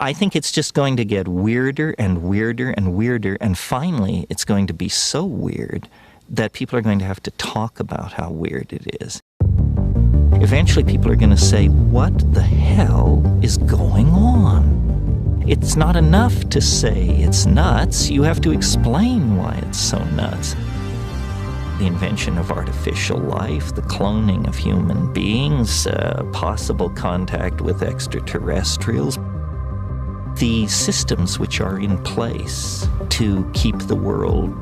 I think it's just going to get weirder and weirder and weirder, and finally it's going to be so weird that people are going to have to talk about how weird it is. Eventually people are going to say, what the hell is going on? It's not enough to say it's nuts. You have to explain why it's so nuts. The invention of artificial life, the cloning of human beings, possible contact with extraterrestrials, the systems which are in place to keep the world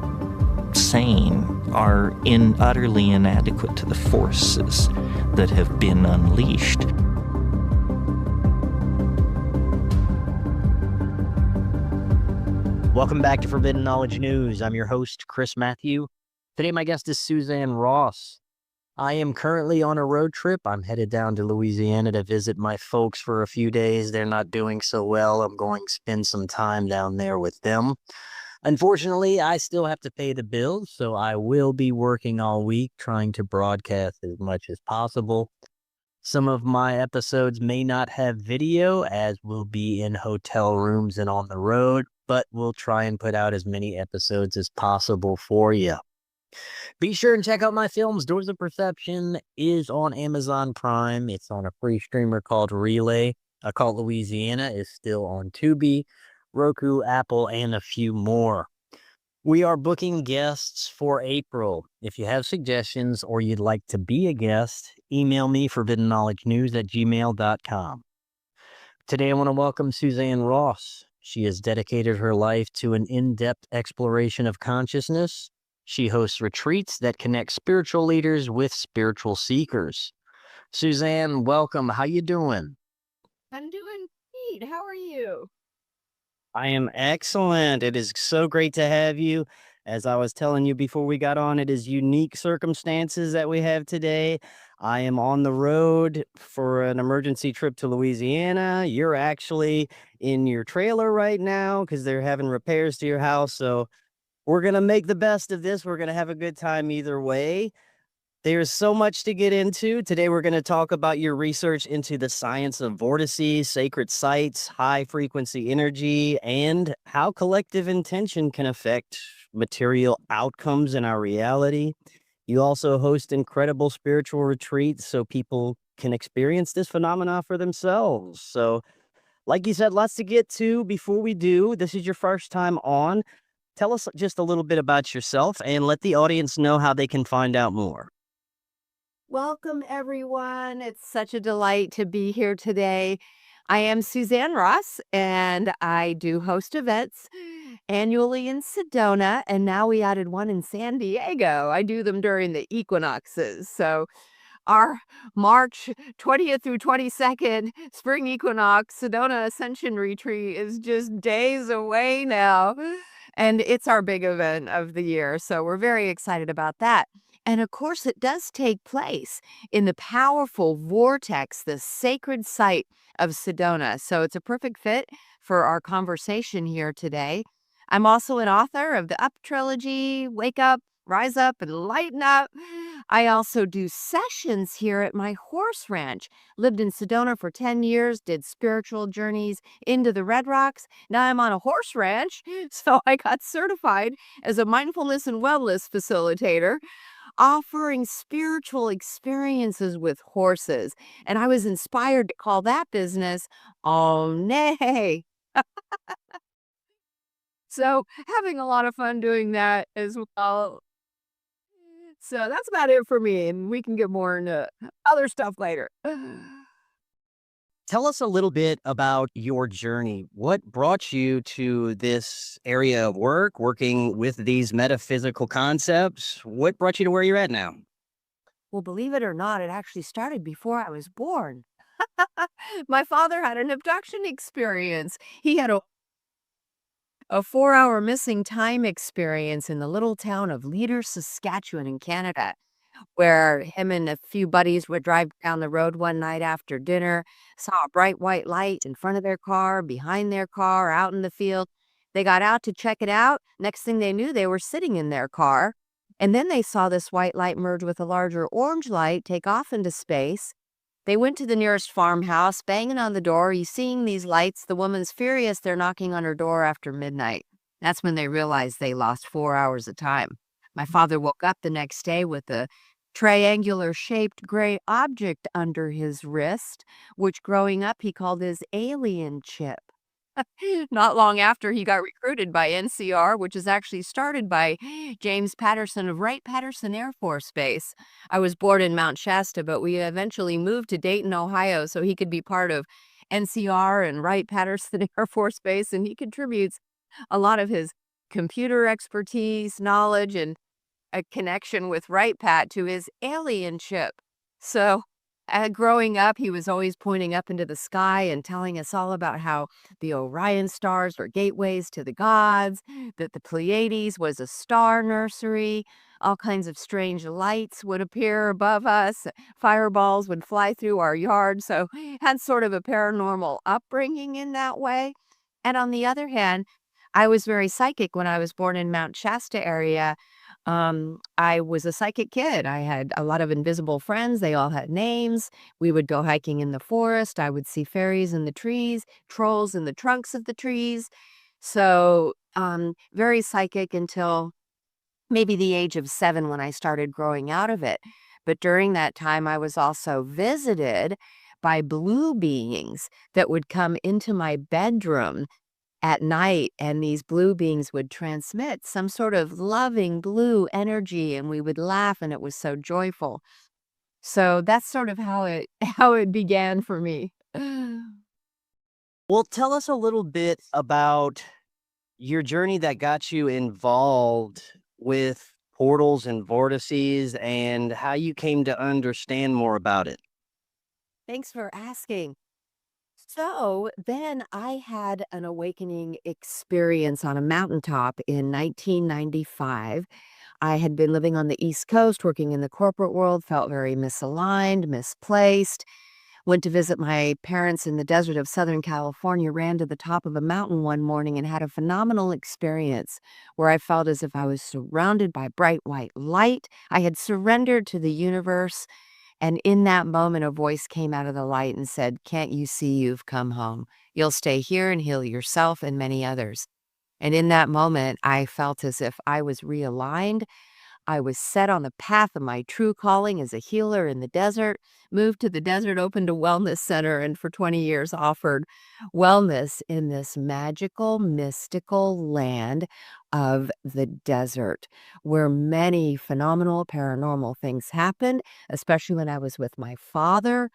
sane are utterly inadequate to the forces that have been unleashed. Welcome back to Forbidden Knowledge News. I'm your host, Chris Matthew. Today my guest is Suzanne Ross. I am currently on a road trip. I'm headed down to Louisiana to visit my folks for a few days. They're not doing so well. I'm going to spend some time down there with them. Unfortunately, I still have to pay the bills, so I will be working all week trying to broadcast as much as possible. Some of my episodes may not have video, as we'll be in hotel rooms and on the road, but we'll try and put out as many episodes as possible for you. Be sure and check out my films. Doors of Perception is on Amazon Prime. It's on a free streamer called Relay. Called Louisiana is still on Tubi, Roku, Apple, and a few more. We are booking guests for April. If you have suggestions or you'd like to be a guest, email me forbiddenknowledgenews@gmail.com. Today I want to welcome Suzanne Ross. She has dedicated her life to an in-depth exploration of consciousness. She hosts retreats that connect spiritual leaders with spiritual seekers. Suzanne, welcome. How you doing? I'm doing great. How are you? I am excellent. It is so great to have you. As I was telling you before we got on, it is unique circumstances that we have today. I am on the road for an emergency trip to Louisiana. You're actually in your trailer right now because they're having repairs to your house. So we're going to make the best of this. We're going to have a good time either way. There's so much to get into. Today, we're going to talk about your research into the science of vortices, sacred sites, high-frequency energy, and how collective intention can affect material outcomes in our reality. You also host incredible spiritual retreats so people can experience this phenomena for themselves. So, like you said, lots to get to. Before we do, this is your first time on. Tell us just a little bit about yourself and let the audience know how they can find out more. Welcome, everyone. It's such a delight to be here today. I am Suzanne Ross, and I do host events annually in Sedona, and now we added one in San Diego. I do them during the equinoxes. So our March 20th through 22nd spring equinox Sedona Ascension Retreat is just days away now. And it's our big event of the year. So we're very excited about that. And of course, it does take place in the powerful vortex, the sacred site of Sedona. So it's a perfect fit for our conversation here today. I'm also an author of the Up trilogy, Wake Up, Rise Up, and Lighten Up. I also do sessions here at my horse ranch. Lived in Sedona for 10 years, did spiritual journeys into the Red Rocks. Now I'm on a horse ranch, so I got certified as a mindfulness and wellness facilitator, offering spiritual experiences with horses. And I was inspired to call that business Om Nay. So having a lot of fun doing that as well. So that's about it for me, and we can get more into other stuff later. Tell us a little bit about your journey. What brought you to this area of work, working with these metaphysical concepts? What brought you to where you're at now? Well, believe it or not, it actually started before I was born. My father had an abduction experience. He had a 4-hour missing time experience in the little town of Leader, Saskatchewan in Canada, where him and a few buddies would drive down the road one night after dinner, saw a bright white light in front of their car, behind their car, out in the field. They got out to check it out. Next thing they knew, they were sitting in their car. And then they saw this white light merge with a larger orange light, take off into space. They went to the nearest farmhouse, banging on the door. You seeing these lights? The woman's furious. They're knocking on her door after midnight. That's when they realized they lost 4 hours of time. My father woke up the next day with a triangular-shaped gray object under his wrist, which growing up he called his alien chip. Not long after, he got recruited by NCR, which is actually started by James Patterson of Wright-Patterson Air Force Base. I was born in Mount Shasta, but we eventually moved to Dayton, Ohio, so he could be part of NCR and Wright-Patterson Air Force Base, and he contributes a lot of his computer expertise, knowledge, and a connection with Wright-Pat to his alien chip. So, growing up, he was always pointing up into the sky and telling us all about how the Orion stars were gateways to the gods, that the Pleiades was a star nursery, all kinds of strange lights would appear above us, fireballs would fly through our yard, so had sort of a paranormal upbringing in that way. And on the other hand, I was very psychic when I was born in Mount Shasta area. I was a psychic kid. I had a lot of invisible friends. They all had names. We would go hiking in the forest. I would see fairies in the trees, trolls in the trunks of the trees. So, very psychic until maybe the age of 7 when I started growing out of it. But during that time, I was also visited by blue beings that would come into my bedroom at night, and these blue beings would transmit some sort of loving blue energy, and we would laugh, and it was so joyful. So that's sort of how it how it began for me. Well, tell us a little bit about your journey that got you involved with portals and vortices and how you came to understand more about it. Thanks for asking. So then I had an awakening experience on a mountaintop in 1995. I had been living on the East Coast, working in the corporate world, felt very misaligned, misplaced. Went to visit my parents in the desert of Southern California, ran to the top of a mountain one morning and had a phenomenal experience where I felt as if I was surrounded by bright white light. I had surrendered to the universe. And in that moment, a voice came out of the light and said, "Can't you see you've come home? You'll stay here and heal yourself and many others." And in that moment, I felt as if I was realigned. I was set on the path of my true calling as a healer in the desert, moved to the desert, opened a wellness center, and for 20 years offered wellness in this magical, mystical land of the desert where many phenomenal paranormal things happened, especially when I was with my father.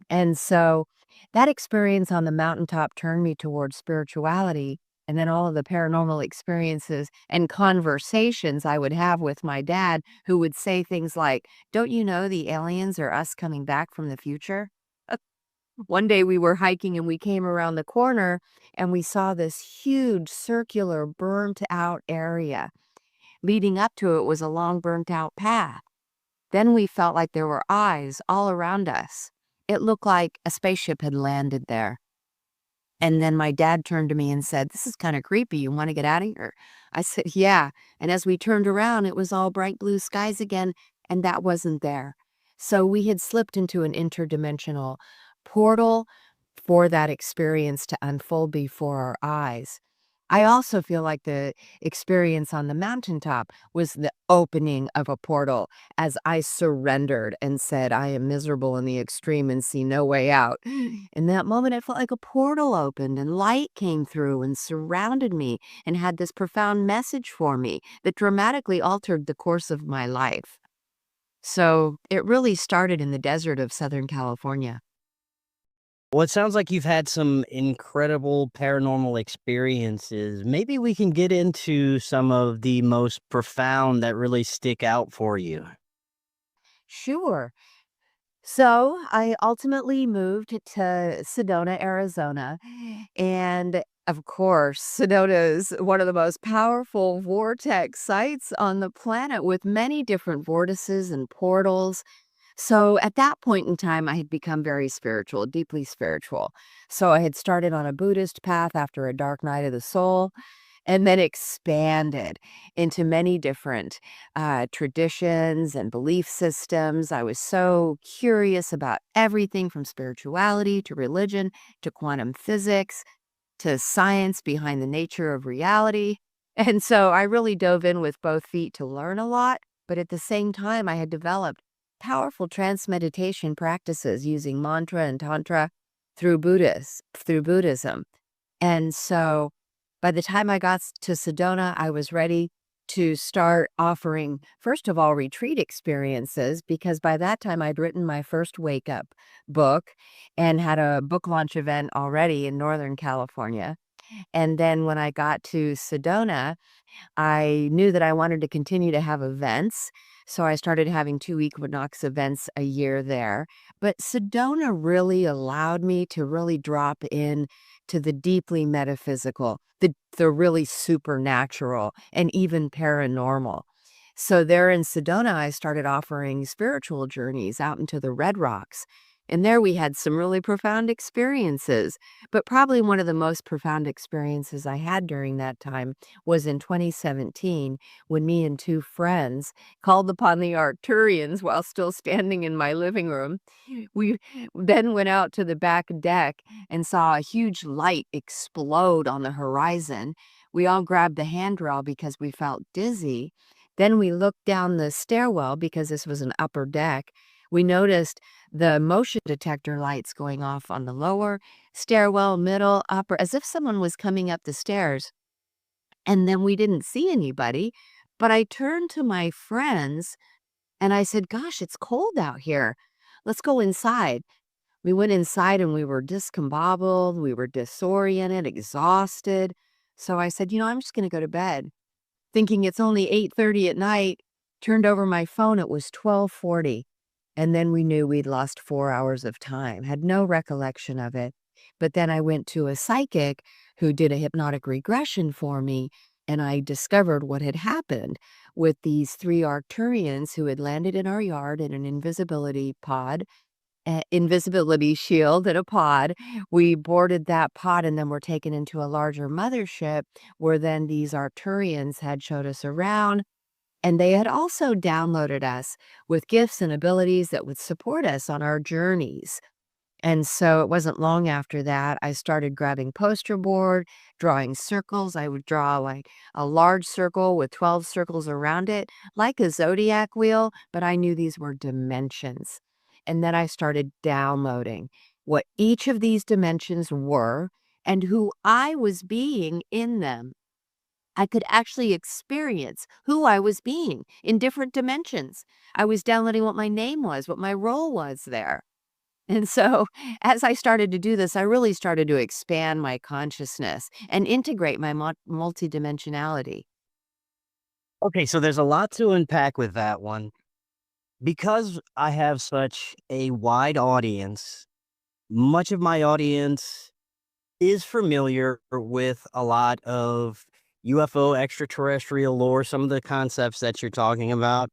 And so that experience on the mountaintop turned me towards spirituality. And then all of the paranormal experiences and conversations I would have with my dad, who would say things like, "Don't you know the aliens are us coming back from the future?" One day we were hiking and we came around the corner and we saw this huge circular burnt out area. Leading up to it was a long burnt out path. Then we felt like there were eyes all around us. It looked like a spaceship had landed there. And then my dad turned to me and said, "This is kind of creepy. You want to get out of here?" I said, "Yeah." And as we turned around, it was all bright blue skies again, and that wasn't there. So we had slipped into an interdimensional portal for that experience to unfold before our eyes. I also feel like the experience on the mountaintop was the opening of a portal as I surrendered and said, "I am miserable in the extreme and see no way out." In that moment, I felt like a portal opened and light came through and surrounded me and had this profound message for me that dramatically altered the course of my life. So it really started in the desert of Southern California. Well, it sounds like you've had some incredible paranormal experiences. Maybe we can get into some of the most profound that really stick out for you. Sure. So I ultimately moved to Sedona, Arizona. And of course, Sedona is one of the most powerful vortex sites on the planet with many different vortices and portals. So at that point in time, I had become very spiritual, deeply spiritual. So I had started on a Buddhist path after a dark night of the soul. and then expanded into many different traditions and belief systems. I was so curious about everything from spirituality to religion to quantum physics to science behind the nature of reality. And so I really dove in with both feet to learn a lot, but at the same time, I had developed powerful trance meditation practices using mantra and tantra through Buddhism. And so by the time I got to Sedona, I was ready to start offering, first of all, retreat experiences, because by that time I'd written my first wake up book and had a book launch event already in Northern California. And then when I got to Sedona, I knew that I wanted to continue to have events, so I started having 2 equinox events a year there. But Sedona really allowed me to really drop in to the deeply metaphysical, the really supernatural, and even paranormal. So there in Sedona, I started offering spiritual journeys out into the Red Rocks. And there we had some really profound experiences. But probably one of the most profound experiences I had during that time was in 2017 when me and two friends called upon the Arcturians while still standing in my living room. We then went out to the back deck and saw a huge light explode on the horizon. We all grabbed the handrail because we felt dizzy. Then we looked down the stairwell because this was an upper deck. We noticed the motion detector lights going off on the lower stairwell, middle, upper, as if someone was coming up the stairs. And then we didn't see anybody. But I turned to my friends and I said, "Gosh, it's cold out here. Let's go inside." We went inside and we were discombobulated, we were disoriented, exhausted. So I said, I'm just going to go to bed. Thinking it's only 8:30 at night, turned over my phone, it was 12:40. And then we knew we'd lost 4 hours of time, had no recollection of it. But then I went to a psychic who did a hypnotic regression for me, and I discovered what had happened with these 3 Arcturians who had landed in our yard in an invisibility shield in a pod. We boarded that pod and then were taken into a larger mothership where then these Arcturians had showed us around. And they had also downloaded us with gifts and abilities that would support us on our journeys. And so it wasn't long after that, I started grabbing poster board, drawing circles. I would draw like a large circle with 12 circles around it, like a zodiac wheel, but I knew these were dimensions. And then I started downloading what each of these dimensions were and who I was being in them. I could actually experience who I was being in different dimensions. I was downloading what my name was, what my role was there. And so as I started to do this, I really started to expand my consciousness and integrate my multidimensionality. Okay, so there's a lot to unpack with that one. Because I have such a wide audience, much of my audience is familiar with a lot of UFO extraterrestrial lore, some of the concepts that you're talking about.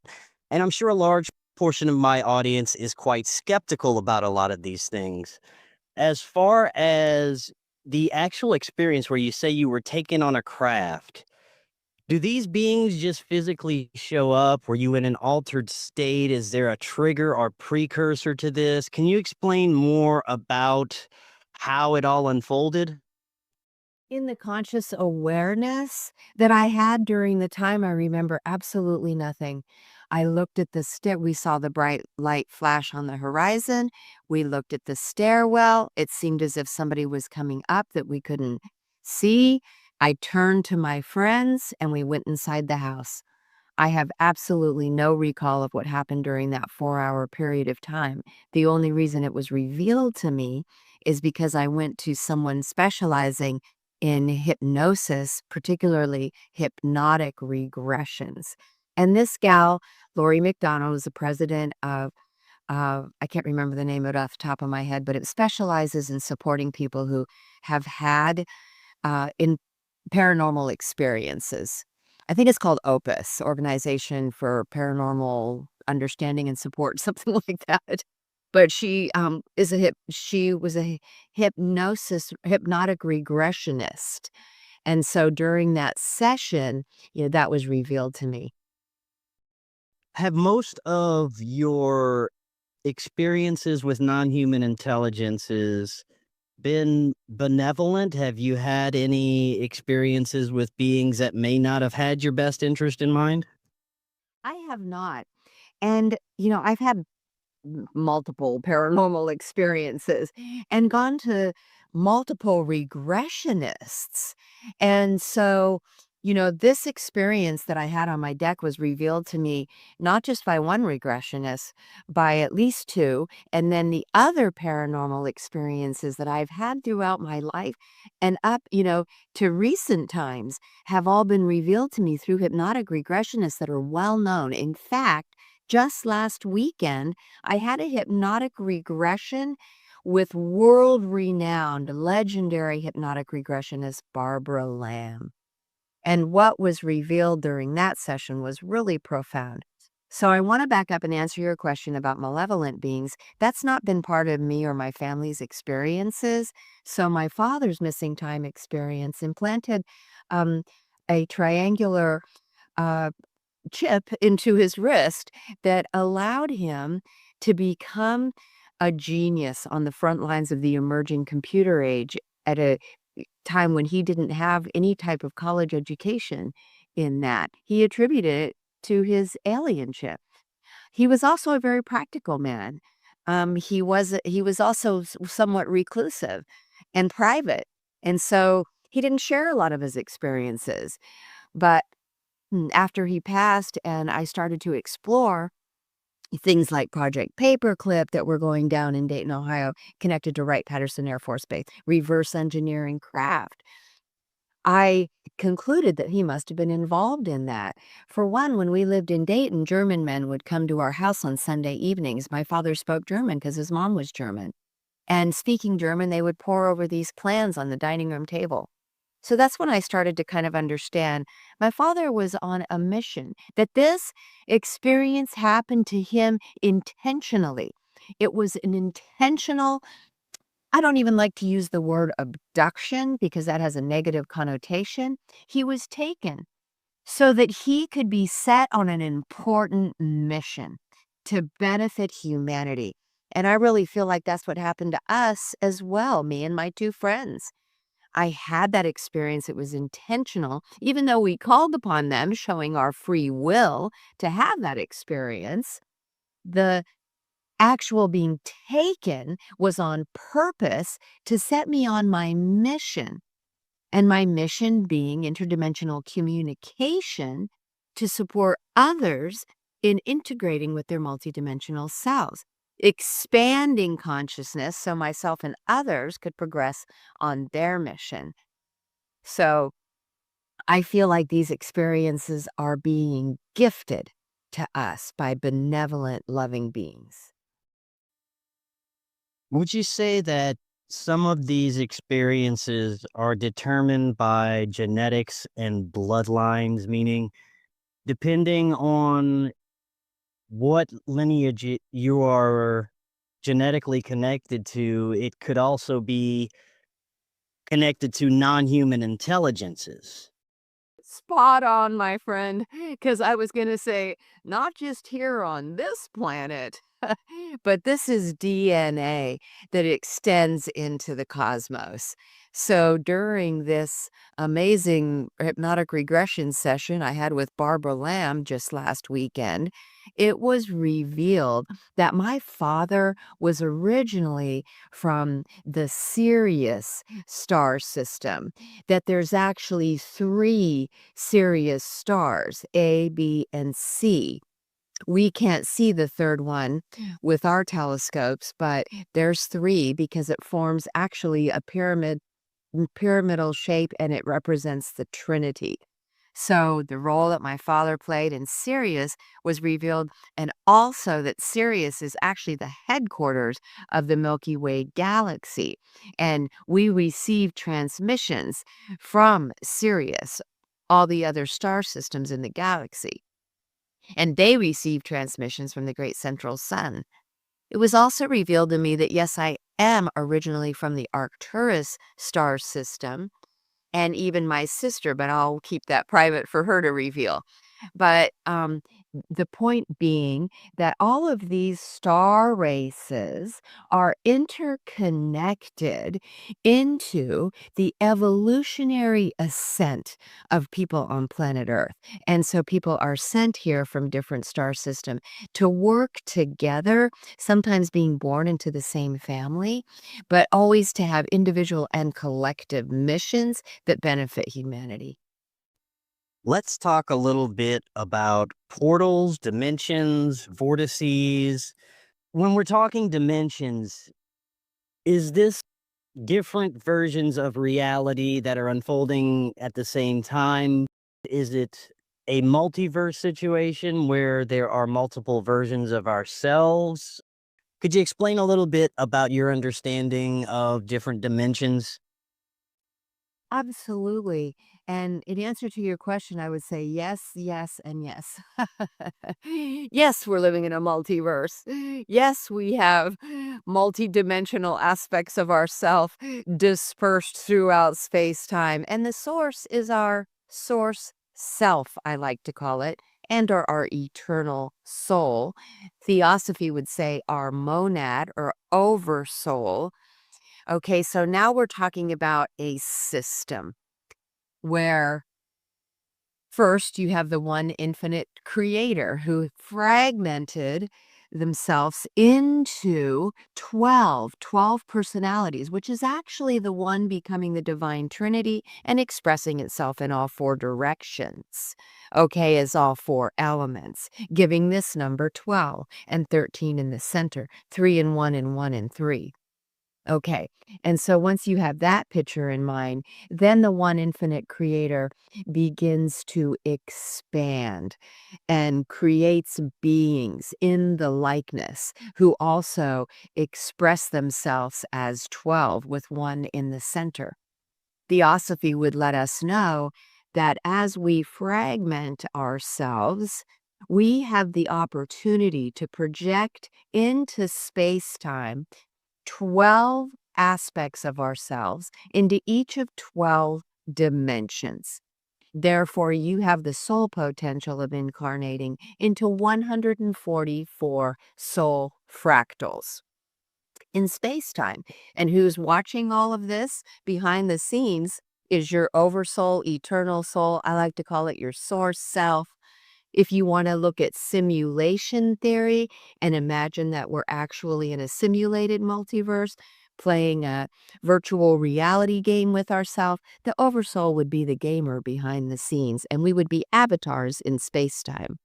And I'm sure a large portion of my audience is quite skeptical about a lot of these things. As far as the actual experience where you say you were taken on a craft, do these beings just physically show up? Were you in an altered state? Is there a trigger or precursor to this? Can you explain more about how it all unfolded? In the conscious awareness that I had during the time, I remember absolutely nothing. I looked at the stair. We saw the bright light flash on the horizon. We looked at the stairwell. It seemed as if somebody was coming up that we couldn't see. I turned to my friends and we went inside the house. I have absolutely no recall of what happened during that 4-hour period of time. The only reason it was revealed to me is because I went to someone specializing in hypnosis, particularly hypnotic regressions. And this gal, Lori McDonald, is the president of, I can't remember the name of it off the top of my head, but it specializes in supporting people who have had in paranormal experiences. I think it's called Opus, Organization for Paranormal Understanding and Support, something like that. But she was a hypnotic regressionist. And so during that session, that was revealed to me. Have most of your experiences with non-human intelligences been benevolent? Have you had any experiences with beings that may not have had your best interest in mind? I have not. And, I've had multiple paranormal experiences and gone to multiple regressionists. And so, this experience that I had on my deck was revealed to me not just by one regressionist, by at least two. And then the other paranormal experiences that I've had throughout my life and up, to recent times have all been revealed to me through hypnotic regressionists that are well known. In fact, just last weekend, I had a hypnotic regression with world-renowned, legendary hypnotic regressionist Barbara Lamb. And what was revealed during that session was really profound. So I want to back up and answer your question about malevolent beings. That's not been part of me or my family's experiences. So my father's missing time experience implanted a triangular uh, chip into his wrist that allowed him to become a genius on the front lines of the emerging computer age at a time when he didn't have any type of college education in that. He attributed it to his alien chip. He was also a very practical man. He was also somewhat reclusive and private. And so he didn't share a lot of his experiences. But after he passed and I started to explore things like Project Paperclip that were going down in Dayton, Ohio, connected to Wright-Patterson Air Force Base, reverse engineering craft, I concluded that he must have been involved in that. For one, when we lived in Dayton, German men would come to our house on Sunday evenings. My father spoke German because his mom was German. And speaking German, they would pore over these plans on the dining room table. So that's when I started to kind of understand my father was on a mission, that this experience happened to him intentionally. It was an intentional, I don't even like to use the word abduction because that has a negative connotation. He was taken so that he could be set on an important mission to benefit humanity. And I really feel like that's what happened to us as well, me and my two friends. I had that experience. It was intentional, even though we called upon them, showing our free will to have that experience. The actual being taken was on purpose to set me on my mission, and my mission being interdimensional communication to support others in integrating with their multidimensional selves, expanding consciousness so myself and others could progress on their mission. So I feel like these experiences are being gifted to us by benevolent, loving beings. Would you say that some of these experiences are determined by genetics and bloodlines, meaning depending on what lineage you are genetically connected to, it could also be connected to non-human intelligences? Spot on, my friend, because I was going to say, not just here on this planet, but this is DNA that extends into the cosmos. So during this amazing hypnotic regression session I had with Barbara Lamb just last weekend, it was revealed that my father was originally from the Sirius star system, that there's actually three Sirius stars, A, B, and C. We can't see the third one with our telescopes, but there's three because it forms actually a pyramidal shape and it represents the Trinity. So the role that my father played in Sirius was revealed, and also that Sirius is actually the headquarters of the Milky Way galaxy. And we receive transmissions from Sirius, all the other star systems in the galaxy, and they receive transmissions from the great central sun. It was also revealed to me that, yes, I am originally from the Arcturus star system, and even my sister, but I'll keep that private for her to reveal. But the point being that all of these star races are interconnected into the evolutionary ascent of people on planet Earth. And so people are sent here from different star systems to work together, sometimes being born into the same family, but always to have individual and collective missions that benefit humanity. Let's talk a little bit about portals, dimensions, vortices. When we're talking dimensions, is this different versions of reality that are unfolding at the same time? Is it a multiverse situation where there are multiple versions of ourselves? Could you explain a little bit about your understanding of different dimensions? Absolutely. And in answer to your question, I would say yes, yes, and yes. Yes, we're living in a multiverse. Yes, we have multidimensional aspects of ourself dispersed throughout space-time. And the source is our source self, I like to call it, and our eternal soul. Theosophy would say our monad or oversoul. Okay, so now we're talking about a system where first you have the one infinite creator who fragmented themselves into 12 personalities, which is actually the one becoming the divine trinity and expressing itself in all four directions. Okay, as all four elements, giving this number 12 and 13 in the center, 3 and 1 and 1 and 3. Okay. And so once you have that picture in mind, then the one infinite creator begins to expand and creates beings in the likeness who also express themselves as 12 with one in the center. Theosophy would let us know that as we fragment ourselves, we have the opportunity to project into space time 12 aspects of ourselves into each of 12 dimensions. Therefore, you have the soul potential of incarnating into 144 soul fractals in space-time. And who's watching all of this behind the scenes is your oversoul, eternal soul. I like to call it your source self. If you want to look at simulation theory and imagine that we're actually in a simulated multiverse, playing a virtual reality game with ourselves, the oversoul would be the gamer behind the scenes, and we would be avatars in space-time.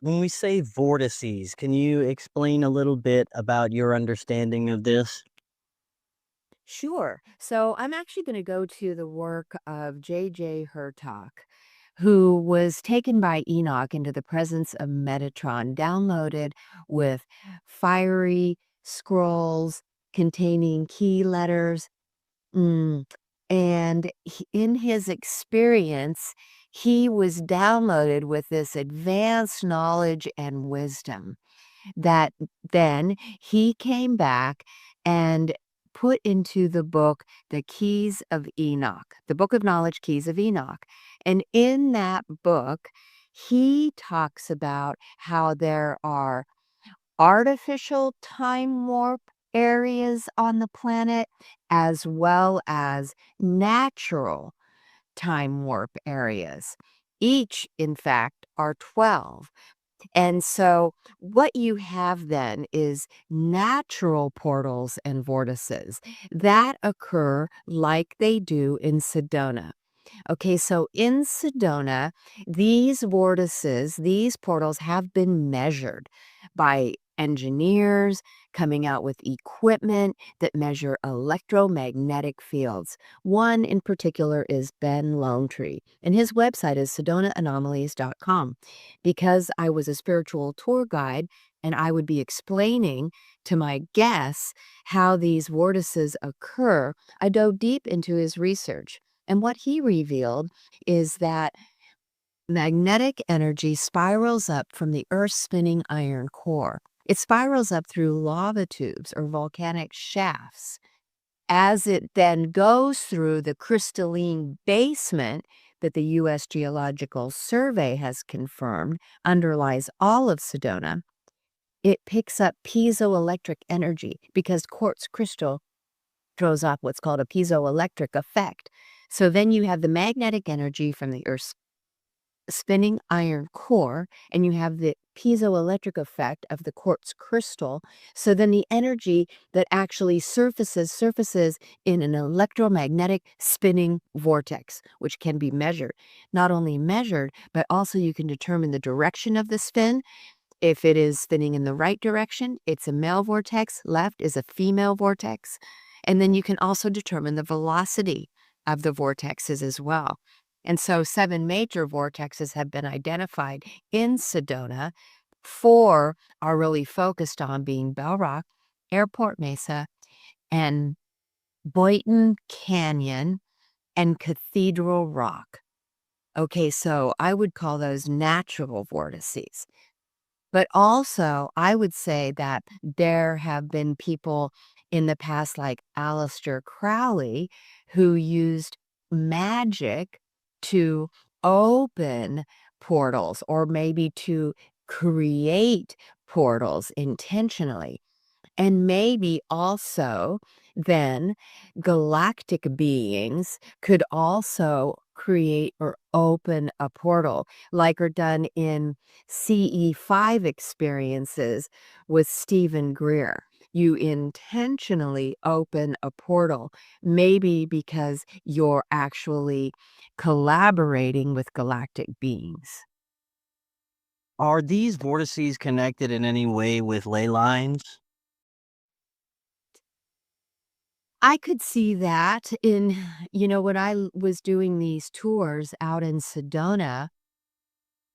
When we say vortices, can you explain a little bit about your understanding of this? Sure. So I'm actually going to go to the work of J.J. Hurtak, who was taken by Enoch into the presence of Metatron, downloaded with fiery scrolls containing key letters. Mm, And in his experience, he was downloaded with this advanced knowledge and wisdom that then he came back and put into the book, The Keys of Enoch, the Book of Knowledge, Keys of Enoch. And in that book, he talks about how there are artificial time warp areas on the planet as well as natural time warp areas. Each, in fact, are 12. And so what you have then is natural portals and vortices that occur like they do in Sedona. Okay, so in Sedona, these vortices, these portals have been measured by engineers coming out with equipment that measure electromagnetic fields. One in particular is Ben Longtree, and his website is sedonaanomalies.com. Because I was a spiritual tour guide and I would be explaining to my guests how these vortices occur, I dove deep into his research. And what he revealed is that magnetic energy spirals up from the Earth's spinning iron core. It spirals up through lava tubes or volcanic shafts. as it then goes through the crystalline basement that the U.S. Geological Survey has confirmed underlies all of Sedona, it picks up piezoelectric energy because quartz crystal throws off what's called a piezoelectric effect. So then you have the magnetic energy from the Earth's spinning iron core, and you have the piezoelectric effect of the quartz crystal. So then the energy that actually surfaces in an electromagnetic spinning vortex, which can be measured. Not only measured, but also you can determine the direction of the spin. If it is spinning in the right direction, it's a male vortex. Left is a female vortex. And then you can also determine the velocity of the vortexes as well. And so 7 major vortexes have been identified in Sedona. 4 are really focused on being Bell Rock, Airport Mesa, and Boynton Canyon, and Cathedral Rock. Okay, so I would call those natural vortices. But also, I would say that there have been people in the past, like Aleister Crowley, who used magic to open portals or maybe to create portals intentionally. And maybe also then galactic beings could also create or open a portal, like are done in CE5 experiences with Stephen Greer. You intentionally open a portal, maybe because you're actually collaborating with galactic beings. Are these vortices connected in any way with ley lines? I could see that in, when I was doing these tours out in Sedona,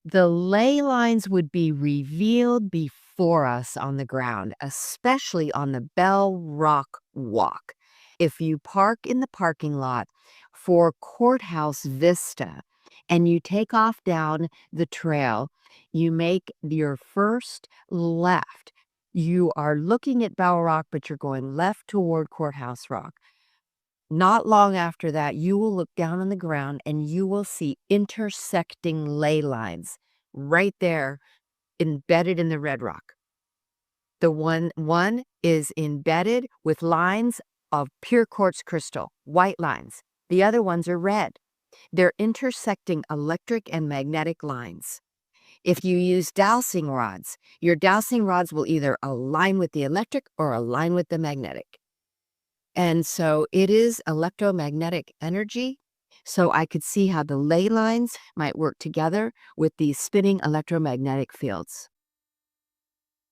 the ley lines would be revealed before us on the ground, especially on the Bell Rock Walk. If you park in the parking lot for Courthouse Vista and you take off down the trail, you make your first left. You are looking at Bell Rock, but you're going left toward Courthouse Rock. Not long after that, you will look down on the ground and you will see intersecting ley lines right there embedded in the red rock. The one is embedded with lines of pure quartz crystal, white lines. The other ones are red. They're intersecting electric and magnetic lines. If you use dowsing rods, your dowsing rods will either align with the electric or align with the magnetic. And so it is electromagnetic energy. So I could see how the ley lines might work together with these spinning electromagnetic fields.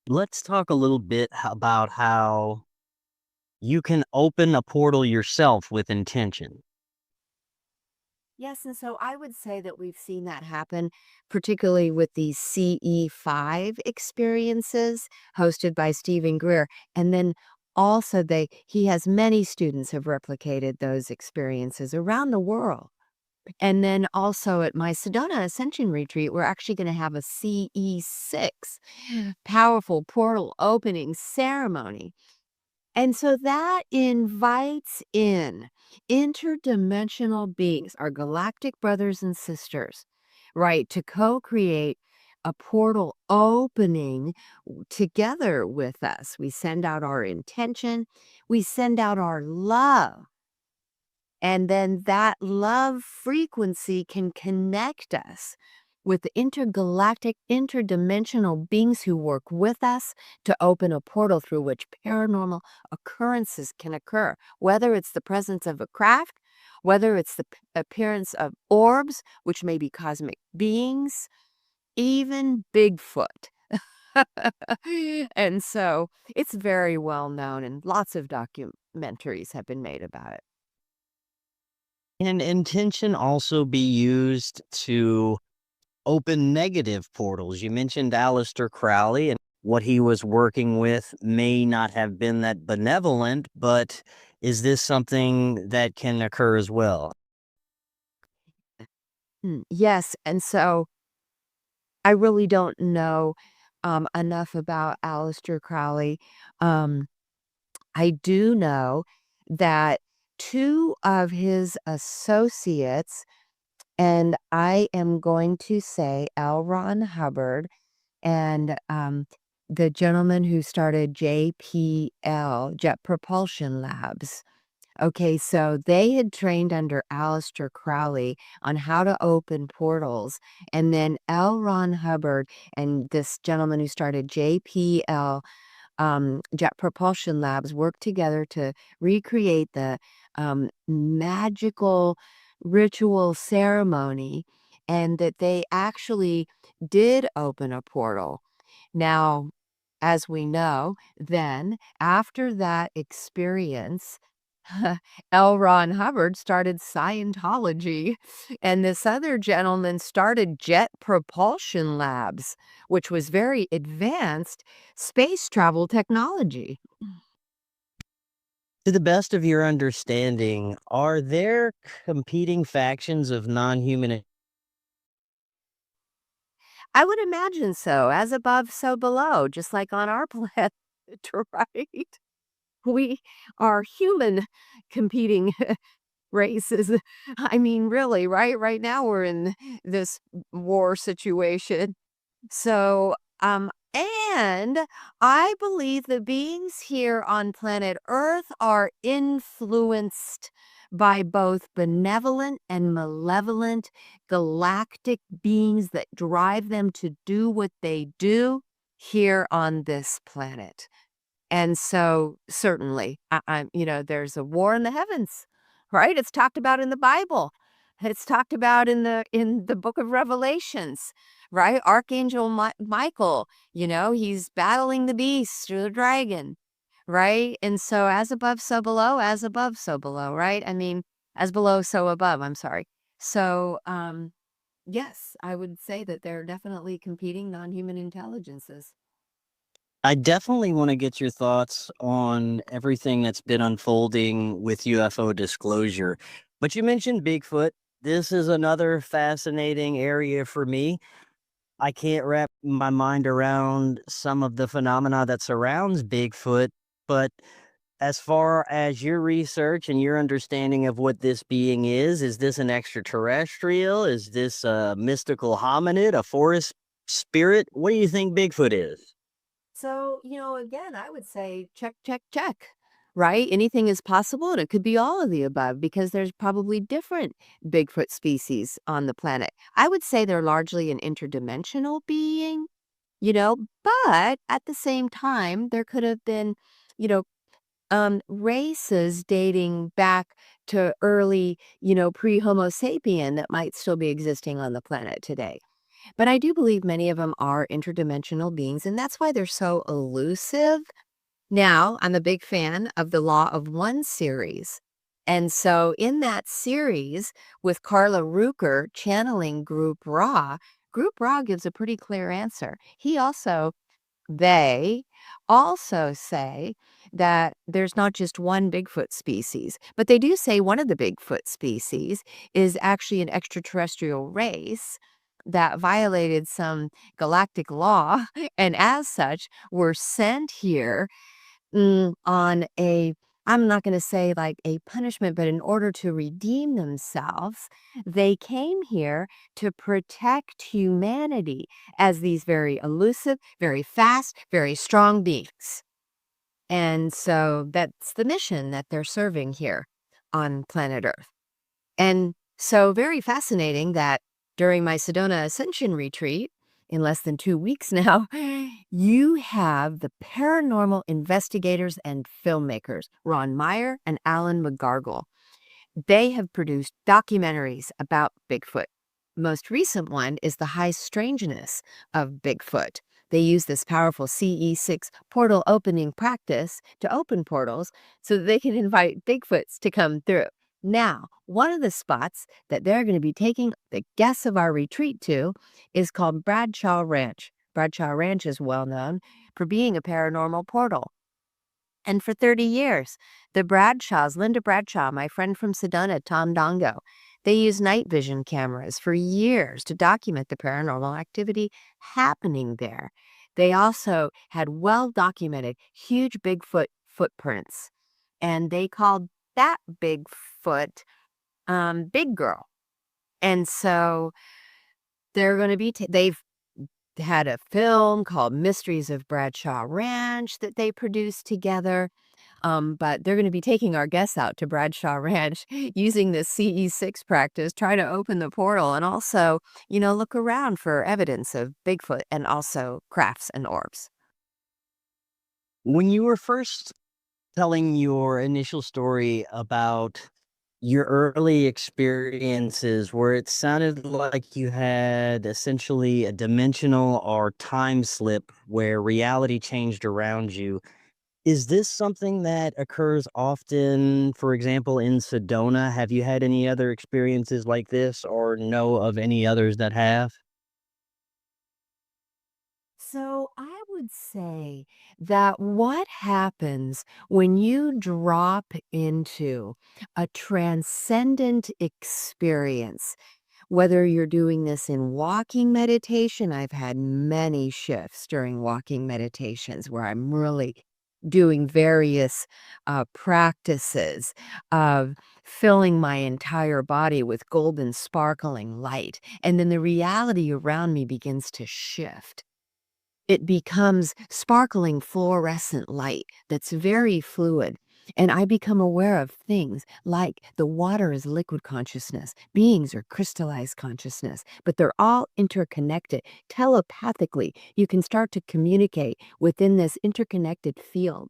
Let's talk a little bit about how you can open a portal yourself with intention. Yes, and so I would say that we've seen that happen, particularly with these CE5 experiences hosted by Stephen Greer. And then also he has many students have replicated those experiences around the world. And then also at my Sedona Ascension Retreat, we're actually going to have a CE6 powerful portal opening ceremony. And so that invites in interdimensional beings, our galactic brothers and sisters, right, to co-create a portal opening together with us. We send out our intention, we send out our love. And then that love frequency can connect us with the intergalactic, interdimensional beings who work with us to open a portal through which paranormal occurrences can occur, whether it's the presence of a craft, whether it's the appearance of orbs, which may be cosmic beings, even Bigfoot. And so it's very well known, and lots of documentaries have been made about it. Can intention also be used to open negative portals? You mentioned Aleister Crowley, and what he was working with may not have been that benevolent, but is this something that can occur as well? Yes, and so I really don't know enough about Aleister Crowley. I do know that two of his associates, and I am going to say L. Ron Hubbard and the gentleman who started JPL, Jet Propulsion Labs. Okay, so they had trained under Aleister Crowley on how to open portals. And then L. Ron Hubbard and this gentleman who started JPL, Jet Propulsion Labs, worked together to recreate the magical ritual ceremony, and that they actually did open a portal. Now, as we know, then after that experience, L. Ron Hubbard started Scientology, and this other gentleman started Jet Propulsion Labs, which was very advanced space travel technology. To the best of your understanding, are there competing factions of non-human? I would imagine so, as above, so below, just like on our planet, right? We are human competing races. I mean, really, right? Right now we're in this war situation. So, and I believe the beings here on planet Earth are influenced by both benevolent and malevolent galactic beings that drive them to do what they do here on this planet. And so certainly, there's a war in the heavens, right? It's talked about in the Bible. It's talked about in the book of Revelations, right? Archangel Michael, he's battling the beast or the dragon, right? And so as above, so below, as above, so below, right? I mean, as below, so above, I'm sorry. So, yes, I would say that there are definitely competing non-human intelligences. I definitely want to get your thoughts on everything that's been unfolding with UFO disclosure. But you mentioned Bigfoot. This is another fascinating area for me. I can't wrap my mind around some of the phenomena that surrounds Bigfoot, but as far as your research and your understanding of what this being is this an extraterrestrial? Is this a mystical hominid, a forest spirit? What do you think Bigfoot is? So, again, I would say check, check, check, right? Anything is possible, and it could be all of the above because there's probably different Bigfoot species on the planet. I would say they're largely an interdimensional being, but at the same time, there could have been, you know, races dating back to early, pre-Homo sapien that might still be existing on the planet today. But I do believe many of them are interdimensional beings, and that's why they're so elusive. Now, I'm a big fan of the Law of One series. And so in that series with Carla Ruker channeling Group Ra gives a pretty clear answer. They also say that there's not just one Bigfoot species, but they do say one of the Bigfoot species is actually an extraterrestrial race that violated some galactic law and as such were sent here on I'm not going to say like a punishment, but in order to redeem themselves, they came here to protect humanity as these very elusive, very fast, very strong beings. And so that's the mission that they're serving here on planet Earth. And so very fascinating that during my Sedona Ascension retreat, in less than 2 weeks now, you have the paranormal investigators and filmmakers, Ron Meyer and Alan McGargle. They have produced documentaries about Bigfoot. Most recent one is The High Strangeness of Bigfoot. They use this powerful CE6 portal opening practice to open portals so that they can invite Bigfoots to come through. Now, one of the spots that they're going to be taking the guests of our retreat to is called Bradshaw Ranch. Bradshaw Ranch is well known for being a paranormal portal. And for 30 years, the Bradshaws, Linda Bradshaw, my friend from Sedona, Tom Dongo, they use night vision cameras for years to document the paranormal activity happening there. They also had well-documented huge Bigfoot footprints, and they called that Bigfoot big girl. And so they're going to be, they've had a film called Mysteries of Bradshaw Ranch that they produced together. But they're going to be taking our guests out to Bradshaw Ranch using this CE6 practice, try to open the portal and also, look around for evidence of Bigfoot and also crafts and orbs. When you were first telling your initial story about your early experiences where it sounded like you had essentially a dimensional or time slip where reality changed around you, is this something that occurs often, for example, in Sedona? Have you had any other experiences like this or know of any others that have? So I would say that what happens when you drop into a transcendent experience, whether you're doing this in walking meditation, I've had many shifts during walking meditations where I'm really doing various practices of filling my entire body with golden sparkling light. And then the reality around me begins to shift. It becomes sparkling fluorescent light that's very fluid. And I become aware of things like the water is liquid consciousness, beings are crystallized consciousness, but they're all interconnected telepathically. You can start to communicate within this interconnected field.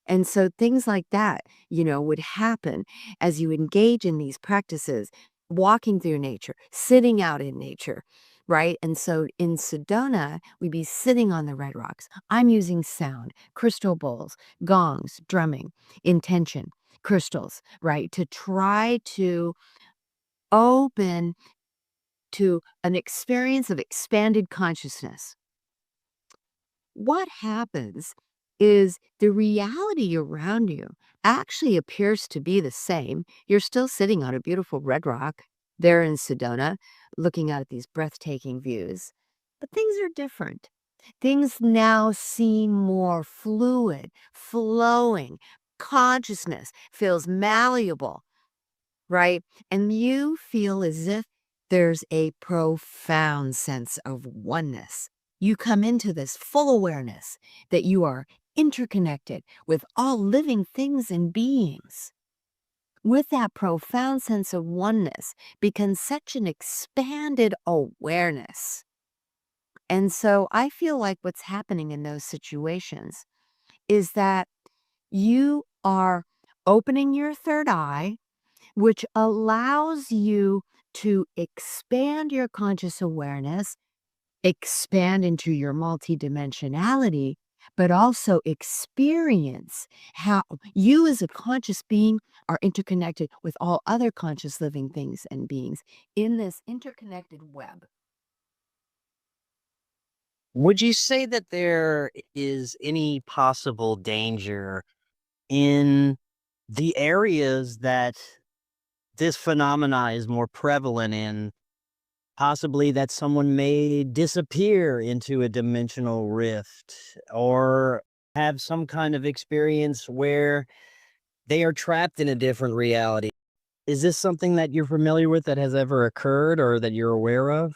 And so things like that, would happen as you engage in these practices, walking through nature, sitting out in nature, right? And so in Sedona, we'd be sitting on the red rocks. I'm using sound, crystal bowls, gongs, drumming, intention, crystals, right? To try to open to an experience of expanded consciousness. What happens is the reality around you actually appears to be the same. You're still sitting on a beautiful red rock there in Sedona, looking out at these breathtaking views, but things are different. Things now seem more fluid, flowing. Consciousness feels malleable, right? And you feel as if there's a profound sense of oneness. You come into this full awareness that you are interconnected with all living things and beings. With that profound sense of oneness becomes such an expanded awareness. And so I feel like what's happening in those situations is that you are opening your third eye, which allows you to expand your conscious awareness, expand into your multidimensionality, but also experience how you as a conscious being are interconnected with all other conscious living things and beings in this interconnected web. Would you say that there is any possible danger in the areas that this phenomena is more prevalent in, possibly that someone may disappear into a dimensional rift or have some kind of experience where they are trapped in a different reality? Is this something that you're familiar with that has ever occurred or that you're aware of?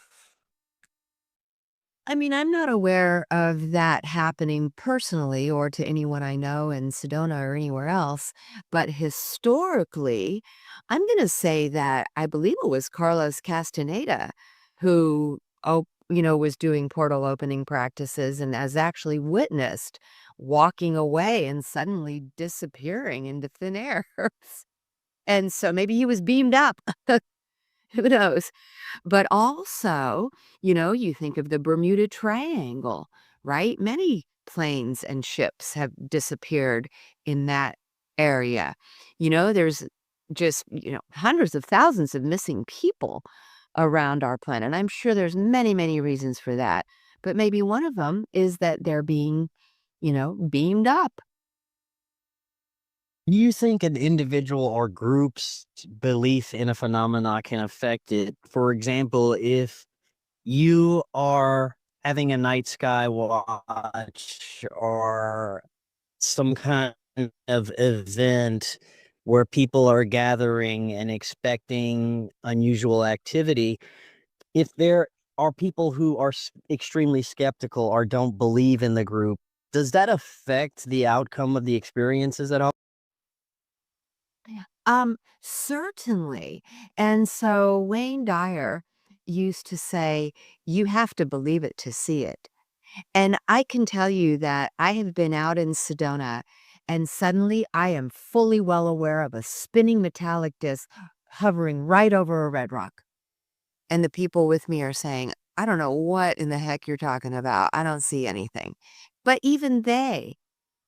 I mean, I'm not aware of that happening personally or to anyone I know in Sedona or anywhere else. But historically, I'm going to say that I believe it was Carlos Castaneda who, was doing portal opening practices and has actually witnessed walking away and suddenly disappearing into thin air. And so maybe he was beamed up. Who knows? But also, you think of the Bermuda Triangle, right? Many planes and ships have disappeared in that area. There's just, hundreds of thousands of missing people around our planet. And I'm sure there's many, many reasons for that. But maybe one of them is that they're being, beamed up. Do you think an individual or group's belief in a phenomena can affect it? For example, if you are having a night sky watch or some kind of event where people are gathering and expecting unusual activity, if there are people who are extremely skeptical or don't believe in the group, does that affect the outcome of the experiences at all? Certainly. And so Wayne Dyer used to say, you have to believe it to see it. And I can tell you that I have been out in Sedona and suddenly I am fully well aware of a spinning metallic disc hovering right over a red rock. And the people with me are saying, I don't know what in the heck you're talking about. I don't see anything. But even they,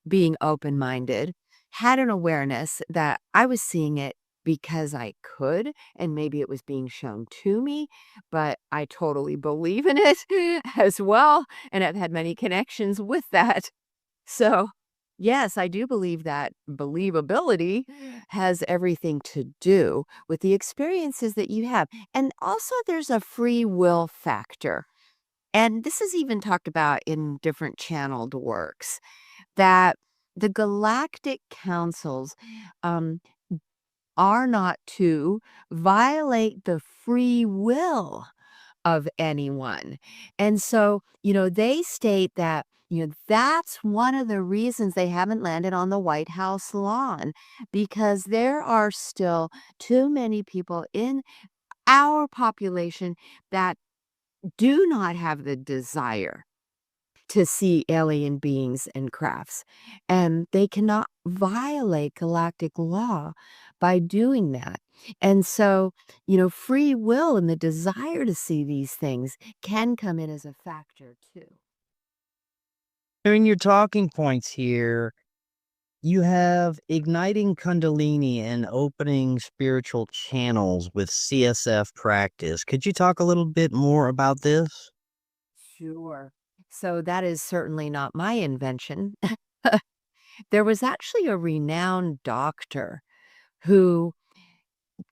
being open minded, had an awareness that I was seeing it because I could, and maybe it was being shown to me, but I totally believe in it as well. And I've had many connections with that. So, yes, I do believe that believability has everything to do with the experiences that you have. And also, there's a free will factor. And this is even talked about in different channeled works that the galactic councils um, are not to violate the free will of anyone. And so, they state that, that's one of the reasons they haven't landed on the White House lawn because there are still too many people in our population that do not have the desire to see alien beings and crafts. And they cannot violate galactic law by doing that. And so, free will and the desire to see these things can come in as a factor too. During your talking points here, you have igniting Kundalini and opening spiritual channels with CSF practice. Could you talk a little bit more about this? Sure. So that is certainly not my invention. There was actually a renowned doctor who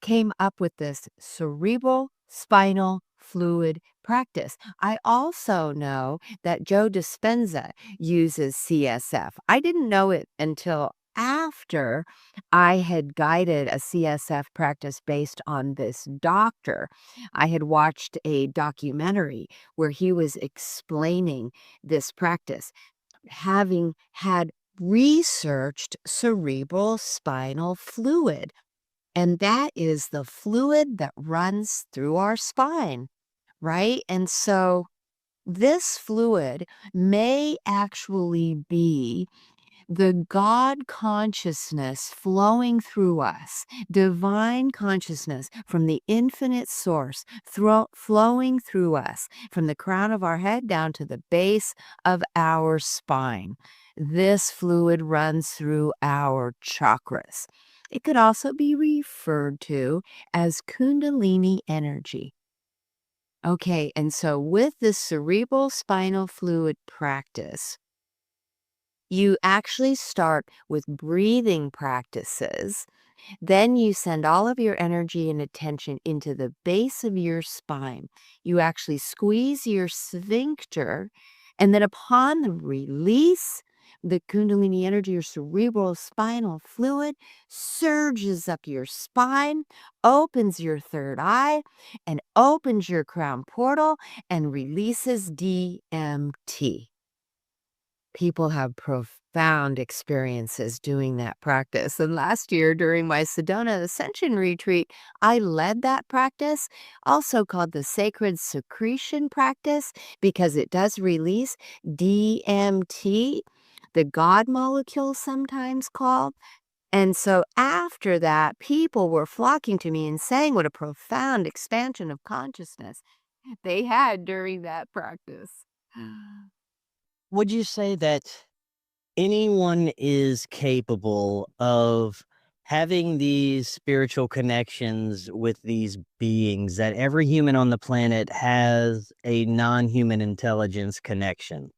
came up with this cerebral spinal fluid practice. I also know that Joe Dispenza uses CSF. I didn't know it until after I had guided a CSF practice based on this doctor. I had watched a documentary where he was explaining this practice, having had researched cerebral spinal fluid. And that is the fluid that runs through our spine, right? And so this fluid may actually be the God consciousness flowing through us, divine consciousness from the infinite source flowing through us from the crown of our head down to the base of our spine. This fluid runs through our chakras. It could also be referred to as Kundalini energy. Okay, and so with this cerebral spinal fluid practice, you actually start with breathing practices. Then you send all of your energy and attention into the base of your spine. You actually squeeze your sphincter, and then upon the release, the Kundalini energy or cerebral spinal fluid surges up your spine, opens your third eye, and opens your crown portal and releases DMT. People have profound experiences doing that practice. And last year during my Sedona Ascension retreat, I led that practice, also called the sacred secretion practice, because it does release DMT, the God molecule sometimes called. And so after that, people were flocking to me and saying what a profound expansion of consciousness they had during that practice. Would you say that anyone is capable of having these spiritual connections with these beings, that every human on the planet has a non-human intelligence connection?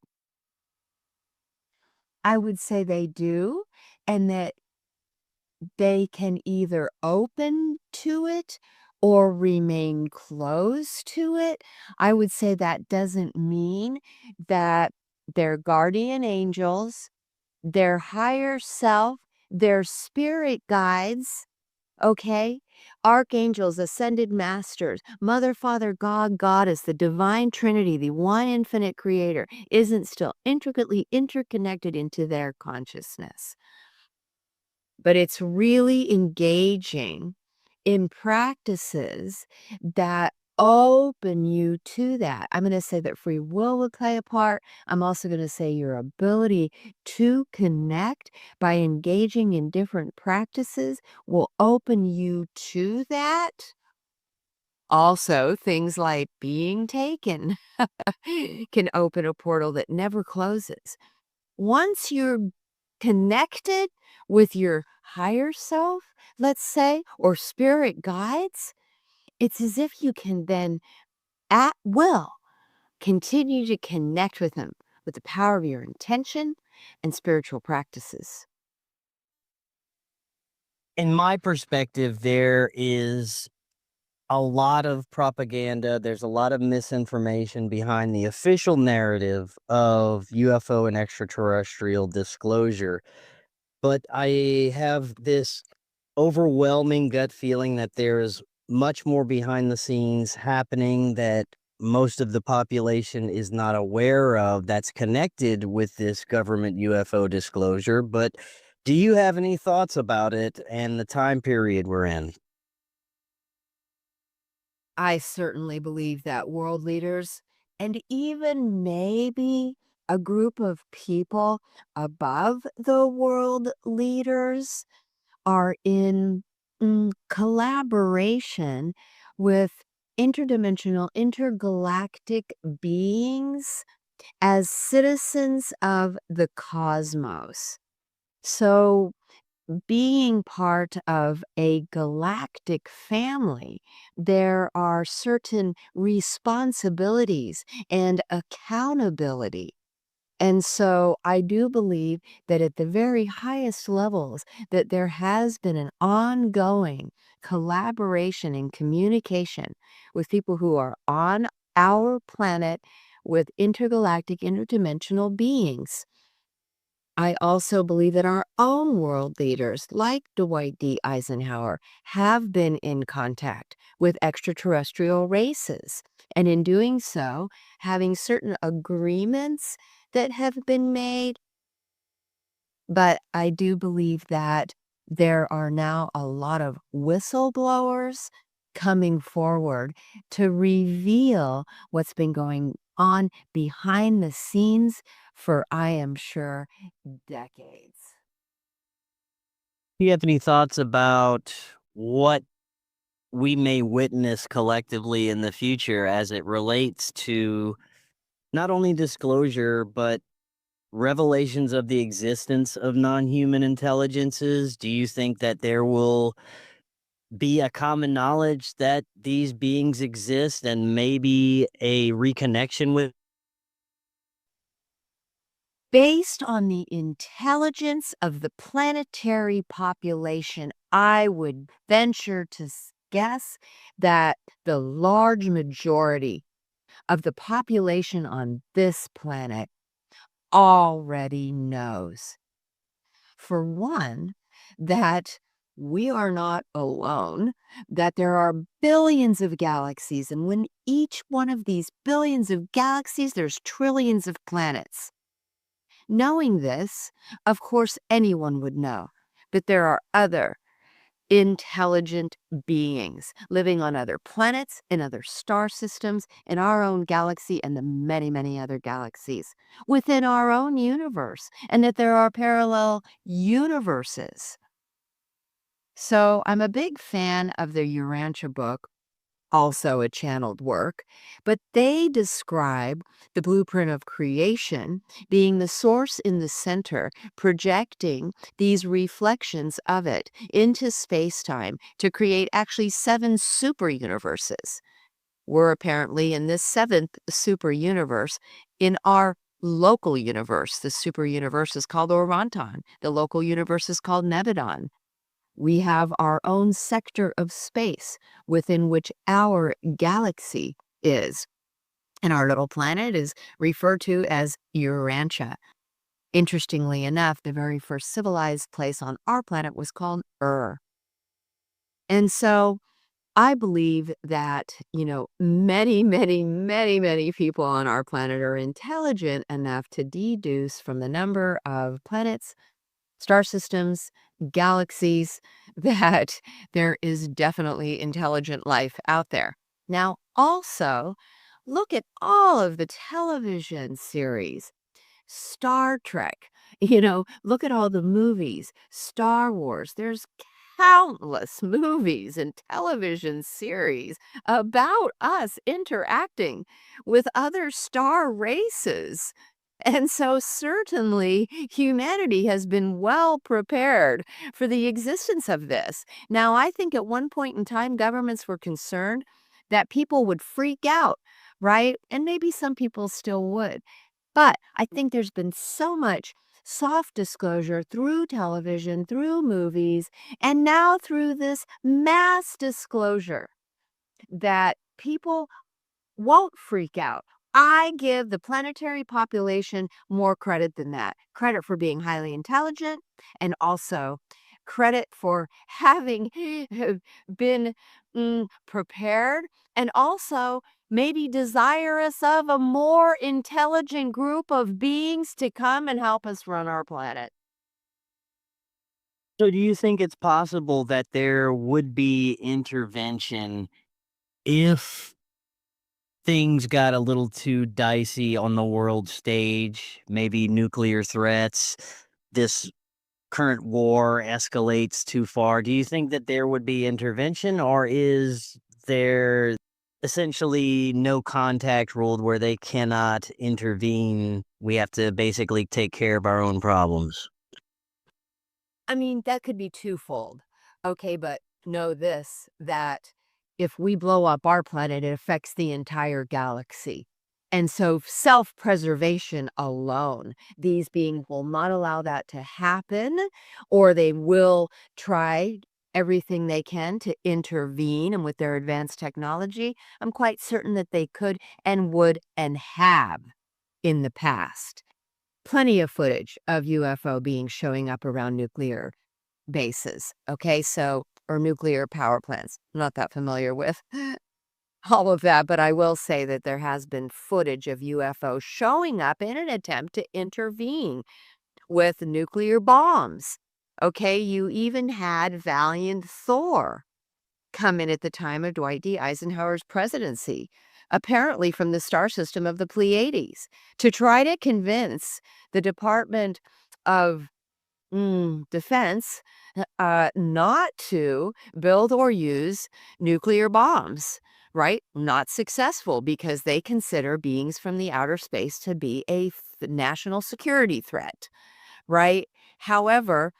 I would say they do, and that they can either open to it or remain closed to it. I would say that doesn't mean that their guardian angels, their higher self, their spirit guides, okay? Archangels, ascended masters, Mother, Father, God, Goddess, the divine Trinity, the one infinite creator, isn't still intricately interconnected into their consciousness. But it's really engaging in practices that open you to that. I'm going to say that free will play a part. I'm also going to say your ability to connect by engaging in different practices will open you to that. Also, things like being taken can open a portal that never closes. Once you're connected with your higher self, let's say, or spirit guides, it's as if you can then at will continue to connect with them with the power of your intention and spiritual practices. In my perspective, there is a lot of propaganda. There's a lot of misinformation behind the official narrative of UFO and extraterrestrial disclosure. But I have this overwhelming gut feeling that there's much more behind the scenes happening that most of the population is not aware of that's connected with this government UFO disclosure. But do you have any thoughts about it and the time period we're in? I certainly believe that world leaders and even maybe a group of people above the world leaders are in collaboration with interdimensional, intergalactic beings as citizens of the cosmos. So, being part of a galactic family, there are certain responsibilities and accountability. And so I do believe that at the very highest levels that there has been an ongoing collaboration and communication with people who are on our planet with intergalactic interdimensional beings. I also believe that our own world leaders, like Dwight D. Eisenhower, have been in contact with extraterrestrial races. And in doing so, having certain agreements that have been made. But I do believe that there are now a lot of whistleblowers coming forward to reveal what's been going on behind the scenes for, I am sure, decades. Do you have any thoughts about what we may witness collectively in the future as it relates to not only disclosure, but revelations of the existence of non-human intelligences? Do you think that there will be a common knowledge that these beings exist and maybe a reconnection with? Based on the intelligence of the planetary population, I would venture to guess that the large majority of the population on this planet already knows. For one, that we are not alone, that there are billions of galaxies, and when each one of these billions of galaxies, there's trillions of planets. Knowing this, of course, anyone would know, but there are other intelligent beings living on other planets, in other star systems, in our own galaxy, and the many, many other galaxies within our own universe, and that there are parallel universes. So I'm a big fan of the Urantia book, also a channeled work, but they describe the blueprint of creation being the source in the center, projecting these reflections of it into space-time to create actually 7 super universes. We're apparently in this 7th super universe in our local universe. The super universe is called Oronton. The local universe is called Nebadon. We have our own sector of space within which our galaxy is. And our little planet is referred to as Urantia. Interestingly enough, the very first civilized place on our planet was called Ur. And so I believe that, many, many, many, many people on our planet are intelligent enough to deduce from the number of planets, star systems, galaxies, that there is definitely intelligent life out there. Now, also, look at all of the television series. Star Trek, look at all the movies, Star Wars. There's countless movies and television series about us interacting with other star races. And so, certainly, humanity has been well prepared for the existence of this. Now, I think at one point in time, governments were concerned that people would freak out, right? And maybe some people still would. But I think there's been so much soft disclosure through television, through movies, and now through this mass disclosure that people won't freak out. I give the planetary population more credit than that. Credit for being highly intelligent and also credit for having been prepared and also maybe desirous of a more intelligent group of beings to come and help us run our planet. So do you think it's possible that there would be intervention if things got a little too dicey on the world stage, maybe nuclear threats, this current war escalates too far? Do you think that there would be intervention, or is there essentially no contact rule where they cannot intervene? We have to basically take care of our own problems. I mean, that could be twofold. Okay, but know this, that if we blow up our planet, it affects the entire galaxy. And so self-preservation alone, these beings will not allow that to happen, or they will try everything they can to intervene. And with their advanced technology, I'm quite certain that they could and would and have in the past. Plenty of footage of UFO beings showing up around nuclear bases. Okay, so, or nuclear power plants. I'm not that familiar with all of that, but I will say that there has been footage of UFO showing up in an attempt to intervene with nuclear bombs. Okay, you even had Valiant Thor come in at the time of Dwight D. Eisenhower's presidency, apparently from the star system of the Pleiades, to try to convince the Department of Defense not to build or use nuclear bombs, right? Not successful because they consider beings from the outer space to be a national security threat, right? However,